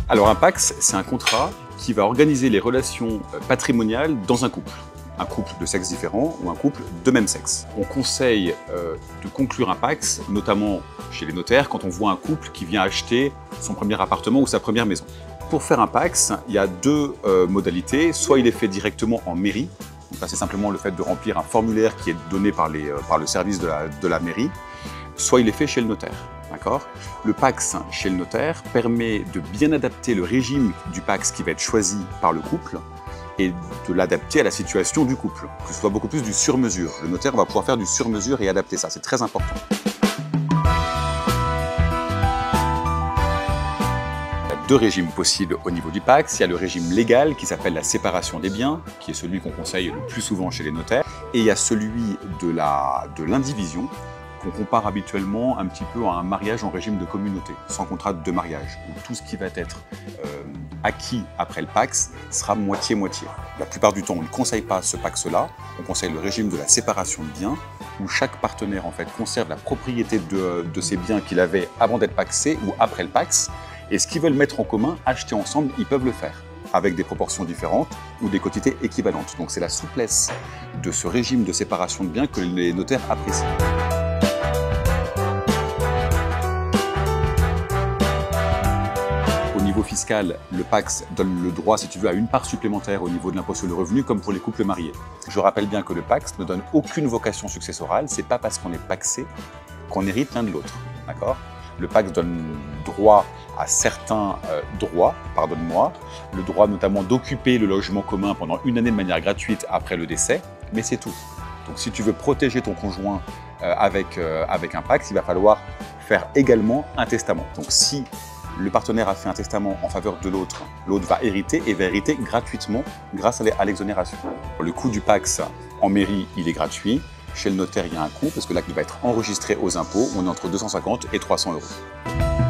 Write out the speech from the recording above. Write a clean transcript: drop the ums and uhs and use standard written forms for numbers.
Alors un PACS, c'est un contrat qui va organiser les relations patrimoniales dans un couple de sexe différent ou un couple de même sexe. On conseille de conclure un PACS, notamment chez les notaires, quand on voit un couple qui vient acheter son premier appartement ou sa première maison. Pour faire un PACS, il y a deux modalités. Soit il est fait directement en mairie, donc là c'est simplement le fait de remplir un formulaire qui est donné par le service de la mairie, soit il est fait chez le notaire. Le PACS chez le notaire permet de bien adapter le régime du PACS qui va être choisi par le couple et de l'adapter à la situation du couple, que ce soit beaucoup plus du sur-mesure. Le notaire va pouvoir faire du sur-mesure et adapter ça, c'est très important. Il y a deux régimes possibles au niveau du PACS. Il y a le régime légal qui s'appelle la séparation des biens, qui est celui qu'on conseille le plus souvent chez les notaires, et il y a celui de l'indivision, qu'on compare habituellement un petit peu à un mariage en régime de communauté, sans contrat de mariage, où tout ce qui va être acquis après le PACS sera moitié-moitié. La plupart du temps, on ne conseille pas ce PACS-là, on conseille le régime de la séparation de biens, où chaque partenaire en fait conserve la propriété de ses biens qu'il avait avant d'être PACSé ou après le PACS, et ce qu'ils veulent mettre en commun, acheter ensemble, ils peuvent le faire, avec des proportions différentes ou des quantités équivalentes. Donc c'est la souplesse de ce régime de séparation de biens que les notaires apprécient. Au niveau fiscal, le PACS donne le droit, si tu veux, à une part supplémentaire au niveau de l'impôt sur le revenu, comme pour les couples mariés. Je rappelle bien que le PACS ne donne aucune vocation successorale, c'est pas parce qu'on est PACSé qu'on hérite l'un de l'autre, d'accord? Le PACS donne droit à certains droits, pardonne-moi, le droit notamment d'occuper le logement commun pendant une année de manière gratuite après le décès, mais c'est tout. Donc si tu veux protéger ton conjoint avec un PACS, il va falloir faire également un testament. Donc si le partenaire a fait un testament en faveur de l'autre, l'autre va hériter et va hériter gratuitement grâce à l'exonération. Le coût du PACS en mairie, il est gratuit. Chez le notaire, il y a un coût parce que l'acte va être enregistré aux impôts. On est entre 250 et 300 €.